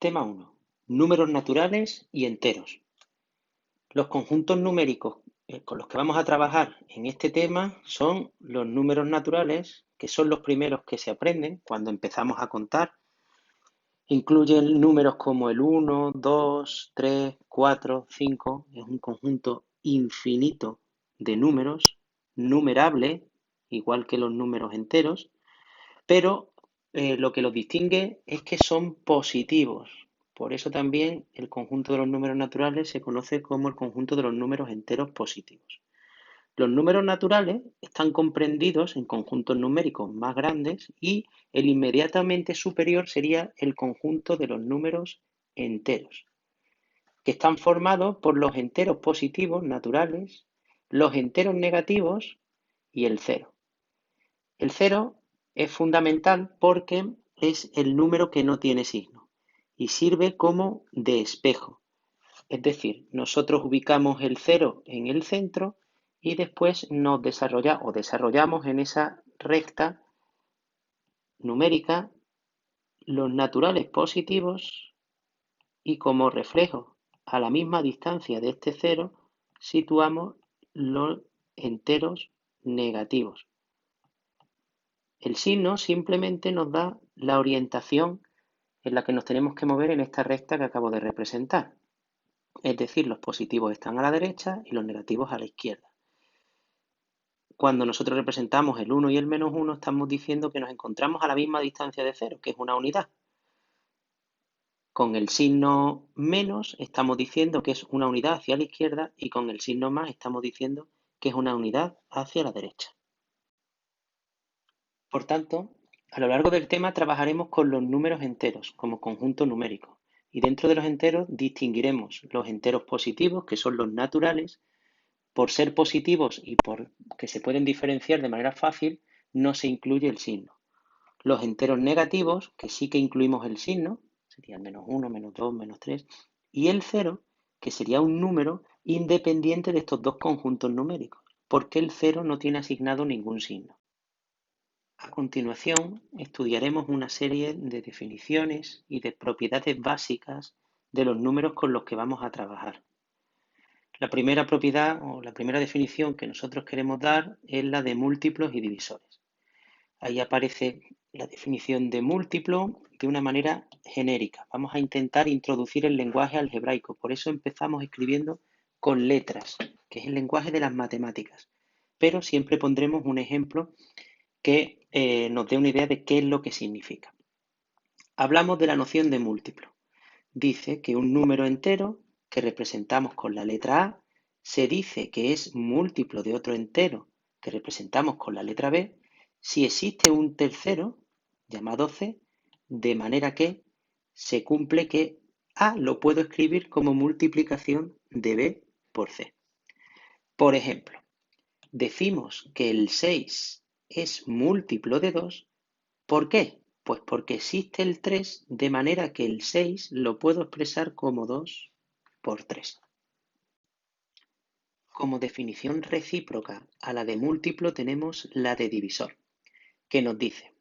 Tema 1. Números naturales y enteros. Los conjuntos numéricos con los que vamos a trabajar en este tema son los números naturales, que son los primeros que se aprenden cuando empezamos a contar. Incluyen números como el 1, 2, 3, 4, 5. Es un conjunto infinito de números, numerable, igual que los números enteros, pero lo que los distingue es que son positivos. Por eso también el conjunto de los números naturales se conoce como el conjunto de los números enteros positivos. Los números naturales están comprendidos en conjuntos numéricos más grandes y el inmediatamente superior sería el conjunto de los números enteros, que están formados por los enteros positivos naturales, los enteros negativos y el cero. El cero es fundamental porque es el número que no tiene signo y sirve como de espejo. Es decir, nosotros ubicamos el cero en el centro y después nos desarrollamos en esa recta numérica los naturales positivos y como reflejo a la misma distancia de este cero situamos los enteros negativos. El signo simplemente nos da la orientación en la que nos tenemos que mover en esta recta que acabo de representar. Es decir, los positivos están a la derecha y los negativos a la izquierda. Cuando nosotros representamos el 1 y el menos 1, estamos diciendo que nos encontramos a la misma distancia de cero, que es una unidad. Con el signo menos estamos diciendo que es una unidad hacia la izquierda y con el signo más estamos diciendo que es una unidad hacia la derecha. Por tanto, a lo largo del tema trabajaremos con los números enteros como conjunto numérico y dentro de los enteros distinguiremos los enteros positivos, que son los naturales. Por ser positivos y porque se pueden diferenciar de manera fácil, no se incluye el signo. Los enteros negativos, que sí que incluimos el signo, serían menos 1, menos 2, menos 3, y el 0, que sería un número independiente de estos dos conjuntos numéricos, porque el 0 no tiene asignado ningún signo. A continuación, estudiaremos una serie de definiciones y de propiedades básicas de los números con los que vamos a trabajar. La primera propiedad o la primera definición que nosotros queremos dar es la de múltiplos y divisores. Ahí aparece la definición de múltiplo de una manera genérica. Vamos a intentar introducir el lenguaje algebraico, por eso empezamos escribiendo con letras, que es el lenguaje de las matemáticas. Pero siempre pondremos un ejemplo que nos dé una idea de qué es lo que significa. Hablamos de la noción de múltiplo. Dice que un número entero que representamos con la letra A se dice que es múltiplo de otro entero que representamos con la letra B si existe un tercero llamado C, de manera que se cumple que A lo puedo escribir como multiplicación de B por C. Por ejemplo, decimos que el 6 es múltiplo de 2. ¿Por qué? Pues porque existe el 3, de manera que el 6 lo puedo expresar como 2 por 3. Como definición recíproca a la de múltiplo tenemos la de divisor, que nos dice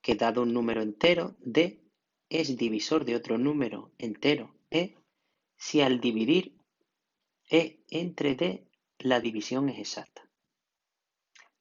que dado un número entero, D es divisor de otro número entero, E, si al dividir E entre D la división es exacta.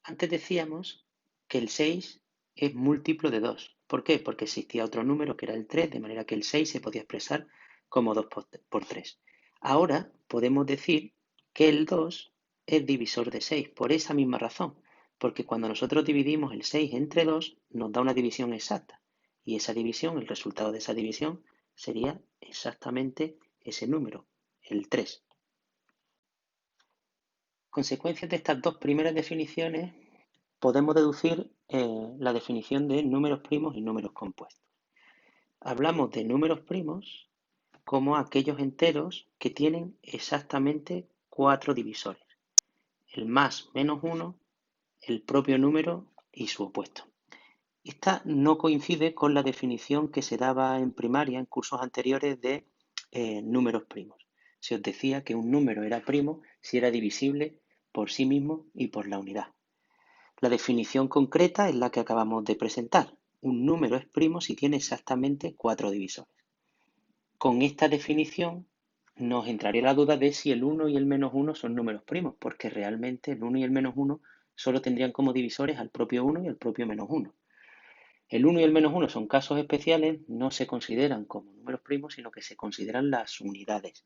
Antes decíamos que el 6 es múltiplo de 2. ¿Por qué? Porque existía otro número que era el 3, de manera que el 6 se podía expresar como 2 por 3. Ahora podemos decir que el 2 es divisor de 6, por esa misma razón, porque cuando nosotros dividimos el 6 entre 2 nos da una división exacta, y esa división, el resultado de esa división sería exactamente ese número, el 3. Consecuencias de estas dos primeras definiciones podemos deducir la definición de números primos y números compuestos. Hablamos de números primos como aquellos enteros que tienen exactamente 4 divisores, el más menos 1, el propio número y su opuesto. Esta no coincide con la definición que se daba en primaria en cursos anteriores de números primos. Se os decía que un número era primo si era divisible por sí mismo y por la unidad. La definición concreta es la que acabamos de presentar. Un número es primo si tiene exactamente 4 divisores. Con esta definición nos entraría la duda de si el 1 y el menos 1 son números primos, porque realmente el 1 y el menos 1 solo tendrían como divisores al propio 1 y al propio menos 1. El 1 y el menos 1 son casos especiales, no se consideran como números primos, sino que se consideran las unidades.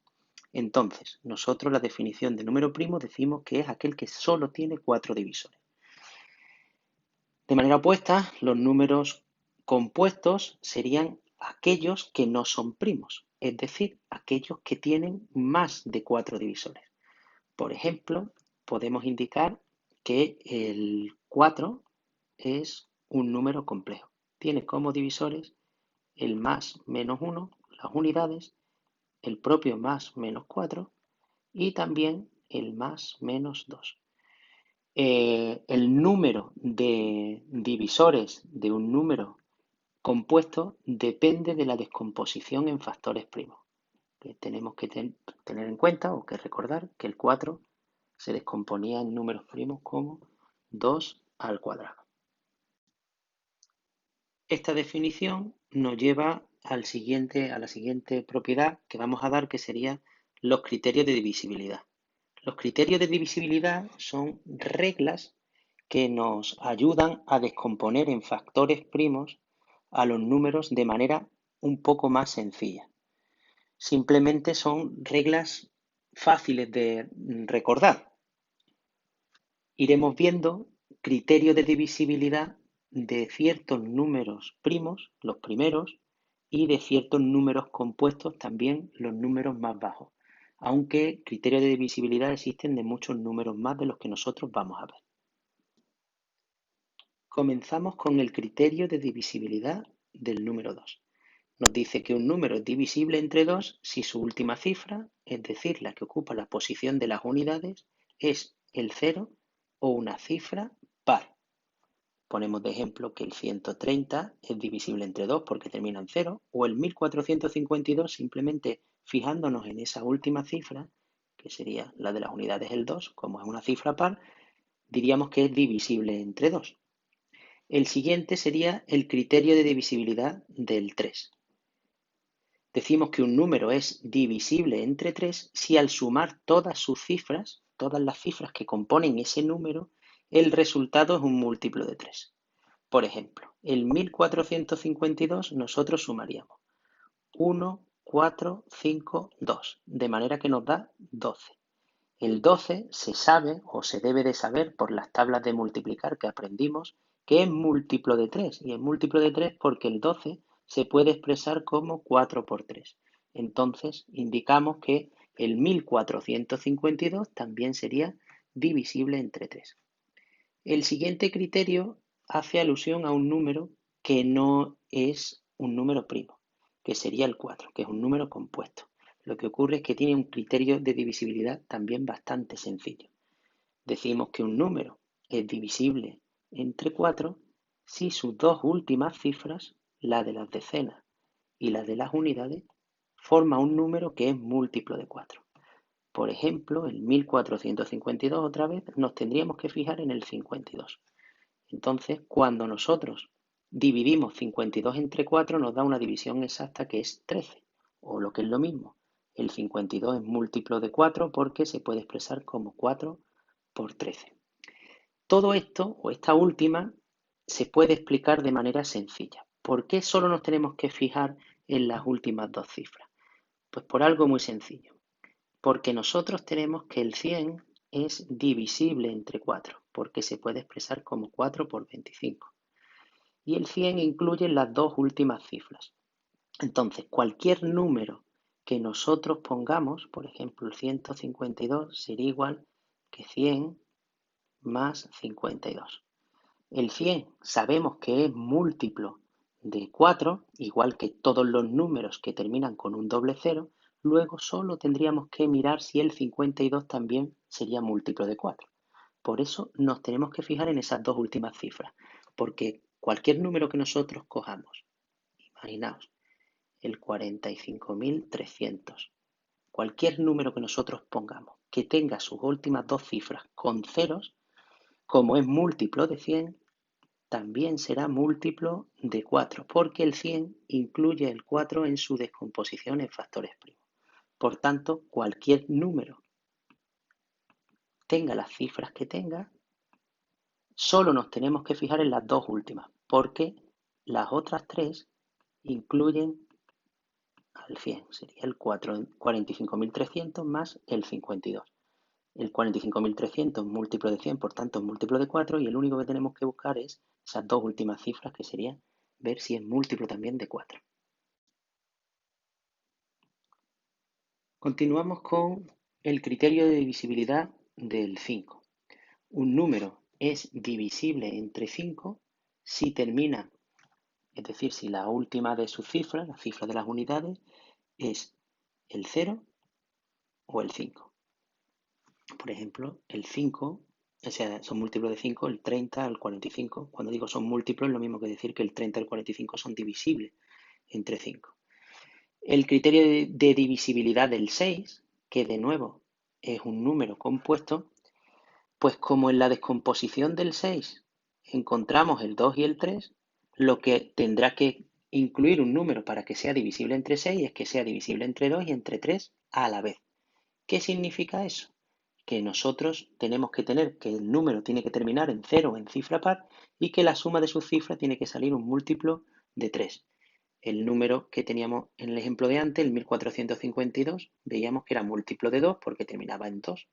Entonces, nosotros la definición de número primo decimos que es aquel que solo tiene 4 divisores. De manera opuesta, los números compuestos serían aquellos que no son primos, es decir, aquellos que tienen más de 4 divisores. Por ejemplo, podemos indicar que el 4 es un número complejo. Tiene como divisores el más menos 1, las unidades, el propio más menos 4 y también el más menos 2. El número de divisores de un número compuesto depende de la descomposición en factores primos. Que tenemos que tener en cuenta o que recordar que el 4 se descomponía en números primos como 2 al cuadrado. Esta definición nos lleva a la siguiente propiedad que vamos a dar, que serían los criterios de divisibilidad. Los criterios de divisibilidad son reglas que nos ayudan a descomponer en factores primos a los números de manera un poco más sencilla. Simplemente son reglas fáciles de recordar. Iremos viendo criterios de divisibilidad de ciertos números primos, los primeros, y de ciertos números compuestos, también los números más bajos. Aunque criterios de divisibilidad existen de muchos números más de los que nosotros vamos a ver. Comenzamos con el criterio de divisibilidad del número 2. Nos dice que un número es divisible entre 2 si su última cifra, es decir, la que ocupa la posición de las unidades, es el 0 o una cifra par. Ponemos de ejemplo que el 130 es divisible entre 2 porque termina en 0, o el 1452 simplemente fijándonos en esa última cifra, que sería la de las unidades el 2, como es una cifra par, diríamos que es divisible entre 2. El siguiente sería el criterio de divisibilidad del 3. Decimos que un número es divisible entre 3 si al sumar todas sus cifras, todas las cifras que componen ese número, el resultado es un múltiplo de 3. Por ejemplo, el 1452 nosotros sumaríamos 1, 4, 5, 2, de manera que nos da 12. El 12 se sabe o se debe de saber por las tablas de multiplicar que aprendimos que es múltiplo de 3, y es múltiplo de 3 porque el 12 se puede expresar como 4 por 3. Entonces indicamos que el 1452 también sería divisible entre 3. El siguiente criterio hace alusión a un número que no es un número primo, que sería el 4, que es un número compuesto. Lo que ocurre es que tiene un criterio de divisibilidad también bastante sencillo. Decimos que un número es divisible entre 4 si sus dos últimas cifras, la de las decenas y la de las unidades, forma un número que es múltiplo de 4. Por ejemplo, el 1452 otra vez nos tendríamos que fijar en el 52. Entonces, cuando nosotros dividimos 52 entre 4 nos da una división exacta que es 13, o lo que es lo mismo, el 52 es múltiplo de 4 porque se puede expresar como 4 por 13. Todo esto, o esta última, se puede explicar de manera sencilla. ¿Por qué solo nos tenemos que fijar en las últimas dos cifras? Pues por algo muy sencillo. Porque nosotros tenemos que el 100 es divisible entre 4, porque se puede expresar como 4 por 25. Y el 100 incluye las dos últimas cifras. Entonces, cualquier número que nosotros pongamos, por ejemplo, el 152 sería igual que 100 más 52. El 100 sabemos que es múltiplo de 4, igual que todos los números que terminan con un doble cero. Luego solo tendríamos que mirar si el 52 también sería múltiplo de 4. Por eso nos tenemos que fijar en esas dos últimas cifras, porque cualquier número que nosotros cojamos, imaginaos, el 45.300, cualquier número que nosotros pongamos que tenga sus últimas dos cifras con ceros, como es múltiplo de 100, también será múltiplo de 4, porque el 100 incluye el 4 en su descomposición en factores primos. Por tanto, cualquier número tenga las cifras que tenga, solo nos tenemos que fijar en las dos últimas, porque las otras tres incluyen al 100. Sería el 45.300 más el 52. El 45.300 es múltiplo de 100, por tanto es múltiplo de 4, y el único que tenemos que buscar es esas dos últimas cifras, que sería ver si es múltiplo también de 4. Continuamos con el criterio de divisibilidad del 5. Un número es divisible entre 5 si termina, es decir, si la última de sus cifras, la cifra de las unidades, es el 0 o el 5. Por ejemplo, el 5, o sea, son múltiplos de 5, el 30, el 45. Cuando digo son múltiplos, es lo mismo que decir que el 30 y el 45 son divisibles entre 5. El criterio de divisibilidad del 6, que de nuevo es un número compuesto, pues como en la descomposición del 6 encontramos el 2 y el 3, lo que tendrá que incluir un número para que sea divisible entre 6 es que sea divisible entre 2 y entre 3 a la vez. ¿Qué significa eso? Que nosotros tenemos que tener que el número tiene que terminar en 0 o en cifra par y que la suma de sus cifras tiene que salir un múltiplo de 3. El número que teníamos en el ejemplo de antes, el 1452, veíamos que era múltiplo de 2 porque terminaba en 2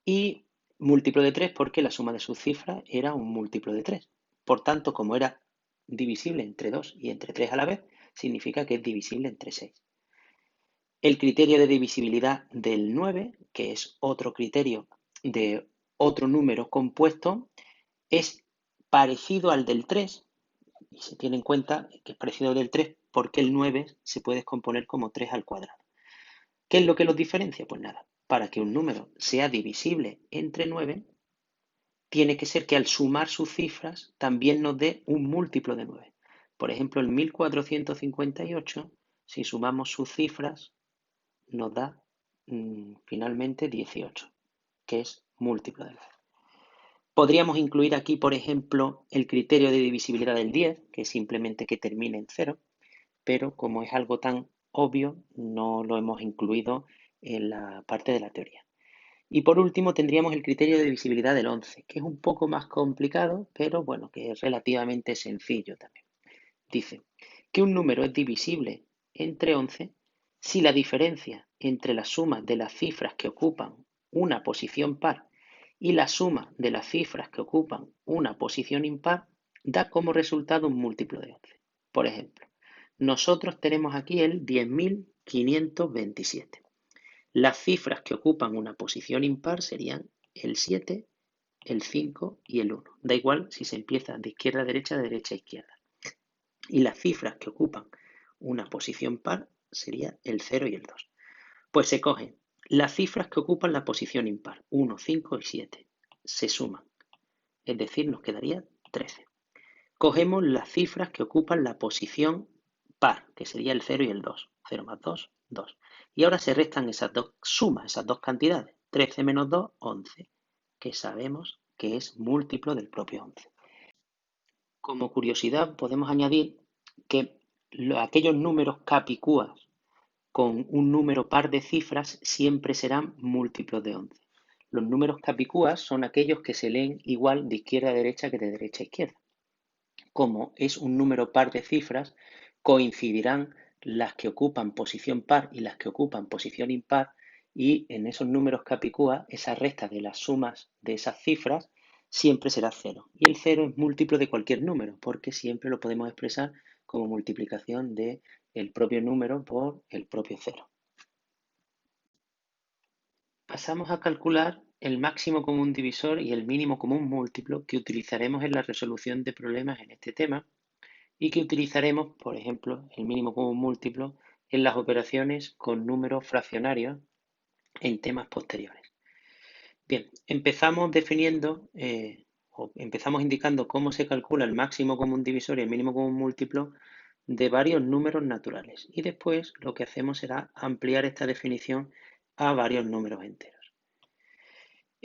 y múltiplo de 3 porque la suma de sus cifras era un múltiplo de 3. Por tanto, como era divisible entre 2 y entre 3 a la vez, significa que es divisible entre 6. El criterio de divisibilidad del 9, que es otro criterio de otro número compuesto, es parecido al del 3, y se tiene en cuenta que es parecido al del 3 porque el 9 se puede descomponer como 3 al cuadrado. ¿Qué es lo que los diferencia? Pues nada, para que un número sea divisible entre 9, tiene que ser que al sumar sus cifras también nos dé un múltiplo de 9. Por ejemplo, el 1458, si sumamos sus cifras, nos da finalmente 18, que es múltiplo de 9. Podríamos incluir aquí, por ejemplo, el criterio de divisibilidad del 10, que es simplemente que termine en 0, pero como es algo tan obvio, no lo hemos incluido en la parte de la teoría. Y por último tendríamos el criterio de divisibilidad del 11, que es un poco más complicado, pero bueno, que es relativamente sencillo también. Dice que un número es divisible entre 11 si la diferencia entre la suma de las cifras que ocupan una posición par y la suma de las cifras que ocupan una posición impar da como resultado un múltiplo de 11. Por ejemplo, nosotros tenemos aquí el 10.527. Las cifras que ocupan una posición impar serían el 7, el 5 y el 1. Da igual si se empieza de izquierda a derecha, de derecha a izquierda. Y las cifras que ocupan una posición par sería el 0 y el 2. Pues se cogen las cifras que ocupan la posición impar, 1, 5 y 7. Se suman, es decir, nos quedaría 13. Cogemos las cifras que ocupan la posición par, que sería el 0 y el 2. 0 más 2, 2. Y ahora se restan esas dos sumas, esas dos cantidades. 13 menos 2, 11, que sabemos que es múltiplo del propio 11. Como curiosidad, podemos añadir que aquellos números capicúas con un número par de cifras siempre serán múltiplos de 11. Los números capicúas son aquellos que se leen igual de izquierda a derecha que de derecha a izquierda. Como es un número par de cifras, coincidirán las que ocupan posición par y las que ocupan posición impar, y en esos números capicúa, esa resta de las sumas de esas cifras siempre será 0. Y el 0 es múltiplo de cualquier número, porque siempre lo podemos expresar como multiplicación del propio número por el propio 0. Pasamos a calcular el máximo común divisor y el mínimo común múltiplo que utilizaremos en la resolución de problemas en este tema, y que utilizaremos, por ejemplo, el mínimo común múltiplo en las operaciones con números fraccionarios en temas posteriores. Bien, empezamos definiendo o empezamos indicando cómo se calcula el máximo común divisor y el mínimo común múltiplo de varios números naturales, y después lo que hacemos será ampliar esta definición a varios números enteros.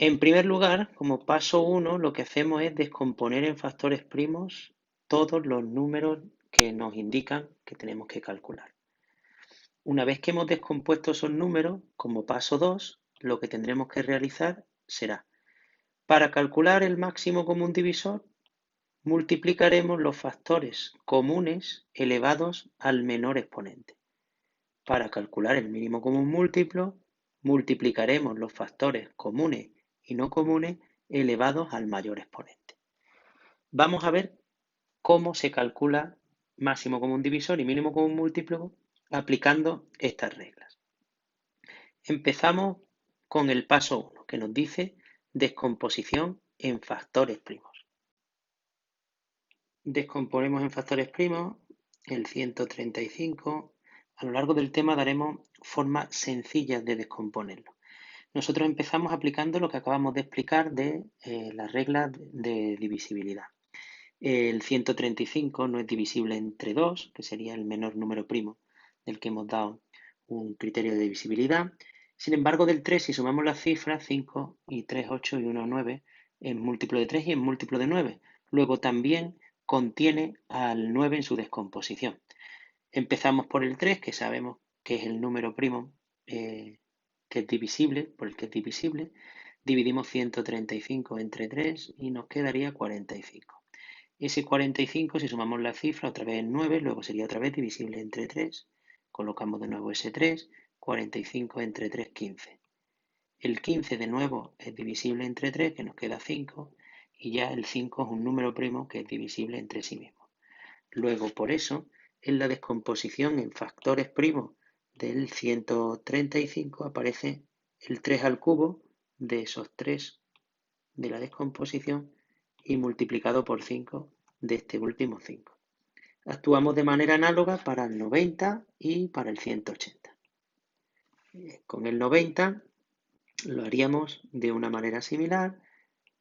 En primer lugar, como paso 1, lo que hacemos es descomponer en factores primos todos los números que nos indican que tenemos que calcular. Una vez que hemos descompuesto esos números, como paso 2, lo que tendremos que realizar será, para calcular el máximo común divisor, multiplicaremos los factores comunes elevados al menor exponente. Para calcular el mínimo común múltiplo, multiplicaremos los factores comunes y no comunes elevados al mayor exponente. Vamos a ver cómo se calcula máximo común divisor y mínimo común múltiplo aplicando estas reglas. Empezamos con el paso 1, que nos dice descomposición en factores primos. Descomponemos en factores primos el 135. A lo largo del tema daremos formas sencillas de descomponerlo. Nosotros empezamos aplicando lo que acabamos de explicar de las reglas de divisibilidad. El 135 no es divisible entre 2, que sería el menor número primo del que hemos dado un criterio de divisibilidad. Sin embargo, del 3, si sumamos las cifras, 5 y 3, 8 y 1, 9, es múltiplo de 3 y es múltiplo de 9. Luego también contiene al 9 en su descomposición. Empezamos por el 3, que sabemos que es el número primo que es divisible, por el que es divisible. Dividimos 135 entre 3 y nos quedaría 45. Ese 45, si sumamos la cifra, otra vez 9, luego sería otra vez divisible entre 3. Colocamos de nuevo ese 3, 45 entre 3, 15. El 15 de nuevo es divisible entre 3, que nos queda 5, y ya el 5 es un número primo que es divisible entre sí mismo. Luego, por eso, en la descomposición en factores primos del 135 aparece el 3 al cubo de esos 3 de la descomposición y multiplicado por 5 de este último 5. Actuamos de manera análoga para el 90 y para el 180. Con el 90 lo haríamos de una manera similar.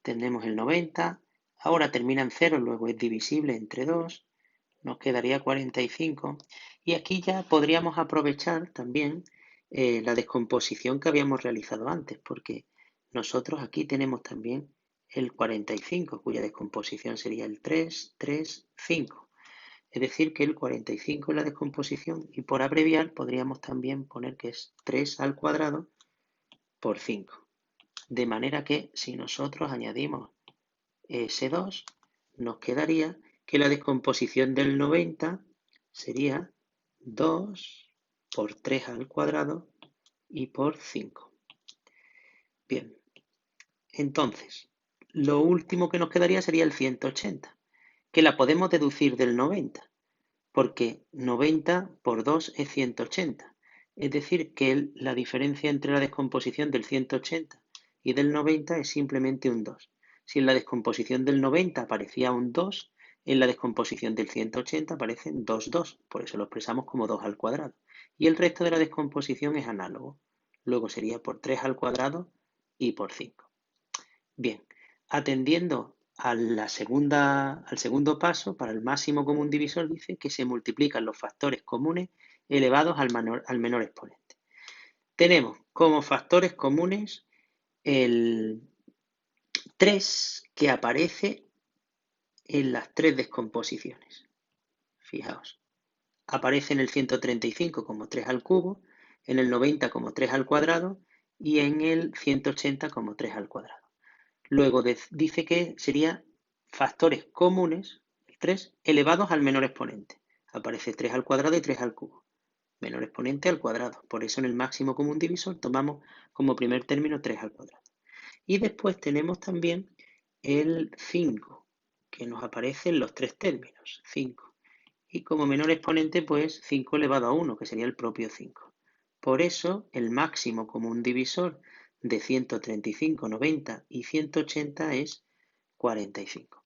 Tenemos el 90, ahora termina en 0, luego es divisible entre 2, nos quedaría 45. Y aquí ya podríamos aprovechar también la descomposición que habíamos realizado antes, porque nosotros aquí tenemos también el 45, cuya descomposición sería el 3, 3, 5. Es decir, que el 45 es la descomposición y por abreviar podríamos también poner que es 3 al cuadrado por 5. De manera que si nosotros añadimos ese 2, nos quedaría que la descomposición del 90 sería 2 por 3 al cuadrado y por 5. Bien, entonces, lo último que nos quedaría sería el 180, que la podemos deducir del 90, porque 90 por 2 es 180. Es decir, que la diferencia entre la descomposición del 180 y del 90 es simplemente un 2. Si en la descomposición del 90 aparecía un 2, en la descomposición del 180 aparecen 2, 2. Por eso lo expresamos como 2 al cuadrado. Y el resto de la descomposición es análogo. Luego sería por 3 al cuadrado y por 5. Bien, atendiendo al segundo paso, para el máximo común divisor dice que se multiplican los factores comunes elevados al menor exponente. Tenemos como factores comunes el 3 que aparece en las tres descomposiciones. Fijaos, aparece en el 135 como 3 al cubo, en el 90 como 3 al cuadrado y en el 180 como 3 al cuadrado. Luego dice que serían factores comunes, 3, elevados al menor exponente. Aparece 3 al cuadrado y 3 al cubo. Menor exponente al cuadrado. Por eso en el máximo común divisor tomamos como primer término 3 al cuadrado. Y después tenemos también el 5, que nos aparece en los tres términos, 5. Y como menor exponente, pues 5 elevado a 1, que sería el propio 5. Por eso el máximo común divisor de 135, 90 y 180 es 45.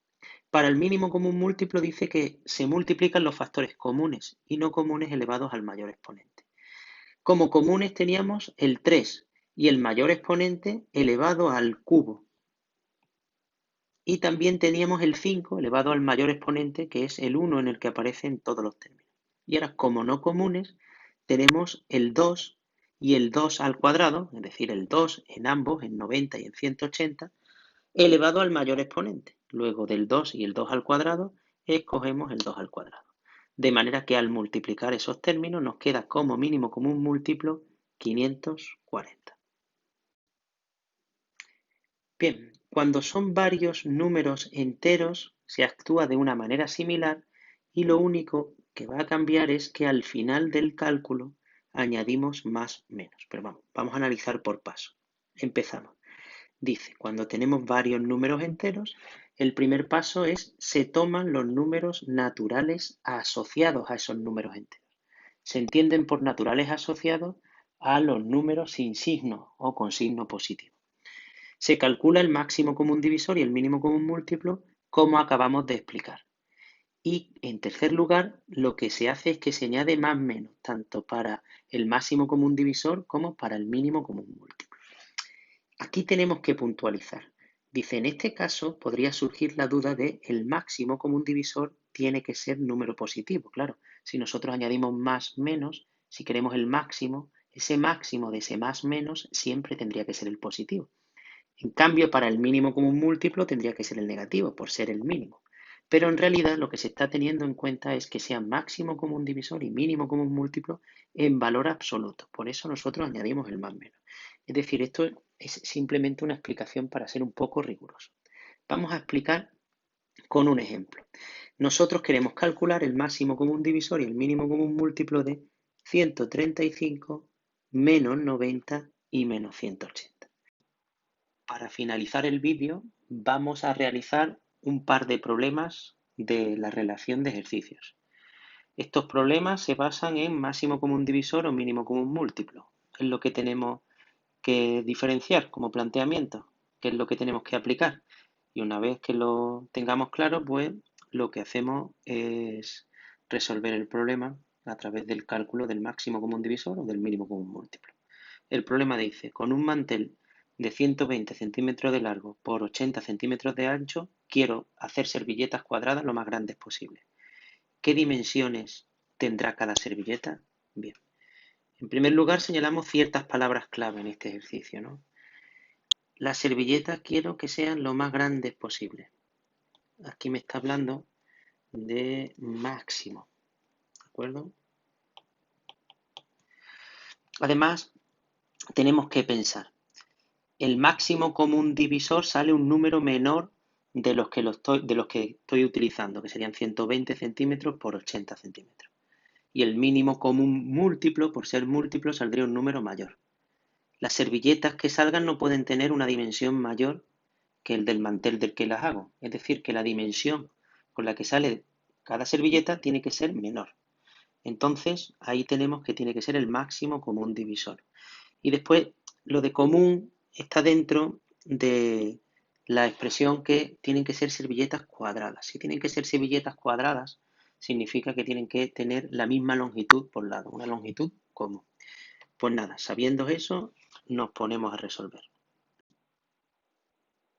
Para el mínimo común múltiplo dice que se multiplican los factores comunes y no comunes elevados al mayor exponente. Como comunes teníamos el 3 y el mayor exponente elevado al cubo. Y también teníamos el 5 elevado al mayor exponente, que es el 1 en el que aparecen todos los términos. Y ahora, como no comunes, tenemos el 2 y el 2 al cuadrado, es decir, el 2 en ambos, en 90 y en 180, elevado al mayor exponente. Luego del 2 y el 2 al cuadrado, escogemos el 2 al cuadrado. De manera que al multiplicar esos términos nos queda como mínimo común múltiplo 540. Bien, cuando son varios números enteros se actúa de una manera similar y lo único que va a cambiar es que al final del cálculo añadimos más menos. Pero vamos a analizar por paso. Empezamos. Dice, cuando tenemos varios números enteros, el primer paso es se toman los números naturales asociados a esos números enteros. Se entienden por naturales asociados a los números sin signo o con signo positivo. Se calcula el máximo común divisor y el mínimo común múltiplo, como acabamos de explicar. Y en tercer lugar, lo que se hace es que se añade más menos, tanto para el máximo común divisor como para el mínimo común múltiplo. Aquí tenemos que puntualizar. Dice, en este caso podría surgir la duda de el máximo común divisor tiene que ser número positivo. Claro, si nosotros añadimos más menos, si queremos el máximo, ese máximo de ese más menos siempre tendría que ser el positivo. En cambio, para el mínimo común múltiplo tendría que ser el negativo, por ser el mínimo. Pero en realidad lo que se está teniendo en cuenta es que sea máximo común divisor y mínimo común múltiplo en valor absoluto. Por eso nosotros añadimos el más menos. Es decir, esto es simplemente una explicación para ser un poco riguroso. Vamos a explicar con un ejemplo. Nosotros queremos calcular el máximo común divisor y el mínimo común múltiplo de 135 menos 90 y menos 180. Para finalizar el vídeo vamos a realizar un par de problemas de la relación de ejercicios. Estos problemas se basan en máximo común divisor o mínimo común múltiplo. Es lo que tenemos que diferenciar como planteamiento, que es lo que tenemos que aplicar. Y una vez que lo tengamos claro, pues lo que hacemos es resolver el problema a través del cálculo del máximo común divisor o del mínimo común múltiplo. El problema dice, con un mantel de 120 centímetros de largo por 80 centímetros de ancho, quiero hacer servilletas cuadradas lo más grandes posible. ¿Qué dimensiones tendrá cada servilleta? Bien. En primer lugar, señalamos ciertas palabras clave en este ejercicio, ¿no? Las servilletas quiero que sean lo más grandes posible. Aquí me está hablando de máximo, ¿de acuerdo? Además, tenemos que pensar, el máximo común divisor sale un número menor de los que estoy utilizando, que serían 120 centímetros por 80 centímetros. Y el mínimo común múltiplo, por ser múltiplo, saldría un número mayor. Las servilletas que salgan no pueden tener una dimensión mayor que el del mantel del que las hago. Es decir, que la dimensión con la que sale cada servilleta tiene que ser menor. Entonces, ahí tenemos que tiene que ser el máximo común divisor. Y después, lo de común está dentro de la expresión que tienen que ser servilletas cuadradas. Si tienen que ser servilletas cuadradas, significa que tienen que tener la misma longitud por lado, una longitud común. Pues nada, sabiendo eso, nos ponemos a resolver.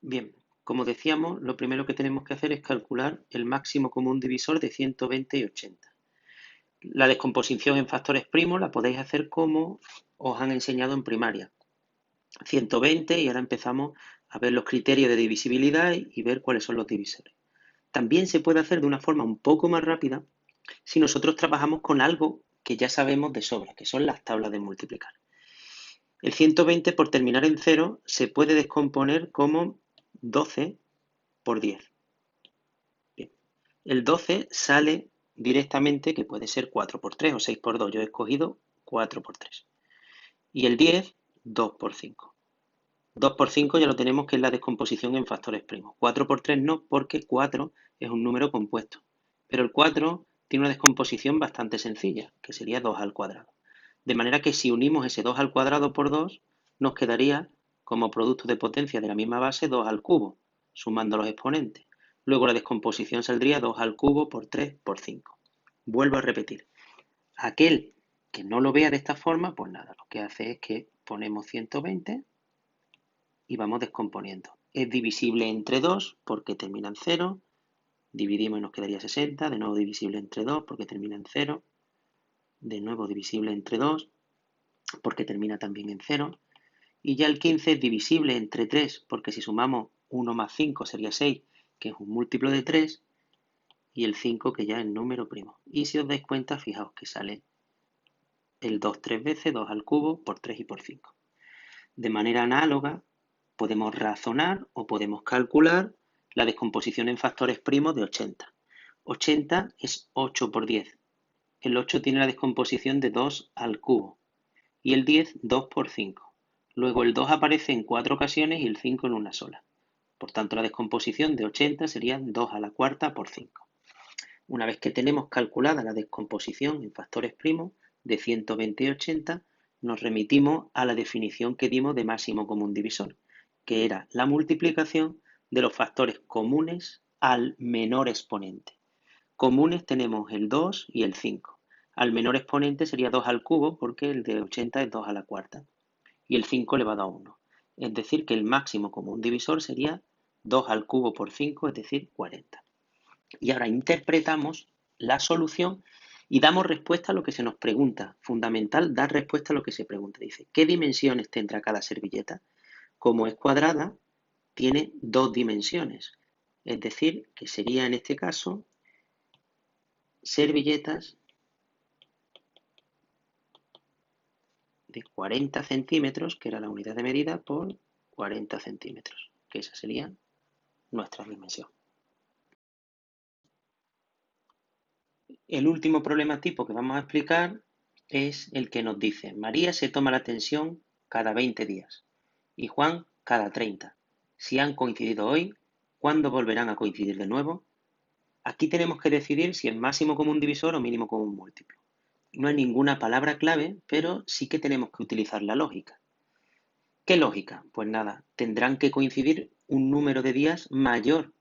Bien, como decíamos, lo primero que tenemos que hacer es calcular el máximo común divisor de 120 y 80. La descomposición en factores primos la podéis hacer como os han enseñado en primaria. 120 y ahora empezamos a ver los criterios de divisibilidad y ver cuáles son los divisores. También se puede hacer de una forma un poco más rápida si nosotros trabajamos con algo que ya sabemos de sobra, que son las tablas de multiplicar. El 120 por terminar en 0 se puede descomponer como 12 por 10. Bien. El 12 sale directamente, que puede ser 4 por 3 o 6 por 2. Yo he escogido 4 por 3. Y el 10, 2 por 5. 2 por 5 ya lo tenemos, que es la descomposición en factores primos. 4 por 3 no, porque 4 es un número compuesto. Pero el 4 tiene una descomposición bastante sencilla, que sería 2 al cuadrado. De manera que si unimos ese 2 al cuadrado por 2, nos quedaría como producto de potencia de la misma base 2 al cubo, sumando los exponentes. Luego la descomposición saldría 2 al cubo por 3 por 5. Vuelvo a repetir. Aquel que no lo vea de esta forma, pues nada, lo que hace es que ponemos 120 y vamos descomponiendo. Es divisible entre 2 porque termina en 0. Dividimos y nos quedaría 60. De nuevo divisible entre 2 porque termina en 0. De nuevo divisible entre 2. porque termina también en 0. Y ya el 15 es divisible entre 3, porque si sumamos 1 más 5 sería 6, que es un múltiplo de 3, y el 5 que ya es número primo. Y si os dais cuenta, fijaos que sale el 2 tres veces, 2 al cubo, por 3 y por 5. De manera análoga, podemos razonar o podemos calcular la descomposición en factores primos de 80. 80 es 8 por 10. El 8 tiene la descomposición de 2 al cubo. Y el 10, 2 por 5. Luego el 2 aparece en 4 ocasiones y el 5 en una sola. Por tanto, la descomposición de 80 sería 2 a la cuarta por 5. Una vez que tenemos calculada la descomposición en factores primos de 120 y 80, nos remitimos a la definición que dimos de máximo común divisor, que era la multiplicación de los factores comunes al menor exponente. Comunes tenemos el 2 y el 5. Al menor exponente sería 2 al cubo porque el de 80 es 2 a la cuarta. Y el 5 elevado a 1. Es decir, que el máximo común divisor sería 2 al cubo por 5, es decir, 40. Y ahora interpretamos la solución y damos respuesta a lo que se nos pregunta. Fundamental, dar respuesta a lo que se pregunta. Dice, ¿qué dimensiones tendrá cada servilleta? Como es cuadrada, tiene 2 dimensiones. Es decir, que sería en este caso servilletas de 40 centímetros, que era la unidad de medida, por 40 centímetros, que esa sería nuestra dimensión. El último problema tipo que vamos a explicar es el que nos dice, María se toma la tensión cada 20 días y Juan cada 30. Si han coincidido hoy, ¿cuándo volverán a coincidir de nuevo? Aquí tenemos que decidir si es máximo común divisor o mínimo común múltiplo. No hay ninguna palabra clave, pero sí que tenemos que utilizar la lógica. ¿Qué lógica? Pues nada, tendrán que coincidir un número de días mayor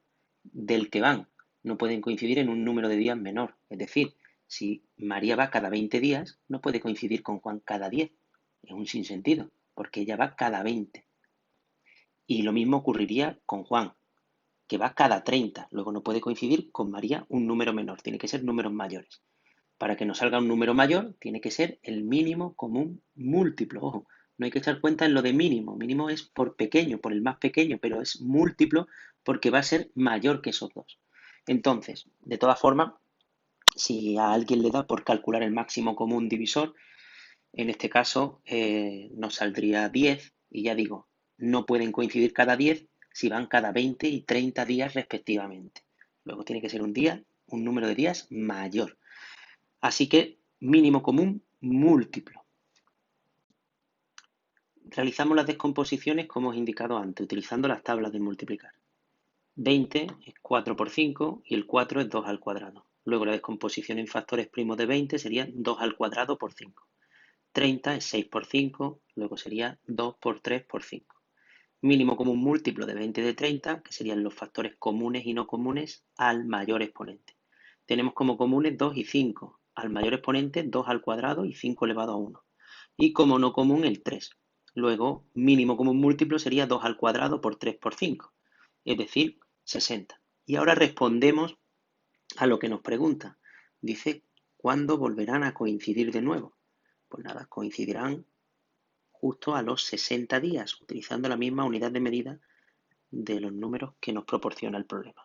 del que van. No pueden coincidir en un número de días menor. Es decir, si María va cada 20 días, no puede coincidir con Juan cada 10. Es un sinsentido, porque ella va cada 20. Y lo mismo ocurriría con Juan, que va cada 30. Luego no puede coincidir con María un número menor, tiene que ser números mayores. Para que nos salga un número mayor, tiene que ser el mínimo común múltiplo. Ojo, no hay que echar cuenta en lo de mínimo. Mínimo es por pequeño, por el más pequeño, pero es múltiplo porque va a ser mayor que esos dos. Entonces, de todas formas, si a alguien le da por calcular el máximo común divisor, en este caso nos saldría 10 y ya digo, no pueden coincidir cada 10 si van cada 20 y 30 días respectivamente. Luego tiene que ser un día, un número de días mayor. Así que mínimo común múltiplo. Realizamos las descomposiciones como os he indicado antes, utilizando las tablas de multiplicar. 20 es 4 por 5 y el 4 es 2 al cuadrado. Luego la descomposición en factores primos de 20 sería 2 al cuadrado por 5. 30 es 6 por 5, luego sería 2 por 3 por 5. Mínimo común múltiplo de 20 y de 30, que serían los factores comunes y no comunes al mayor exponente. Tenemos como comunes 2 y 5. Al mayor exponente 2 al cuadrado y 5 elevado a 1. Y como no común el 3. Luego, mínimo común múltiplo sería 2 al cuadrado por 3 por 5. Es decir, 60. Y ahora respondemos a lo que nos pregunta. Dice, ¿cuándo volverán a coincidir de nuevo? Pues nada, coincidirán justo a los 60 días, utilizando la misma unidad de medida de los números que nos proporciona el problema.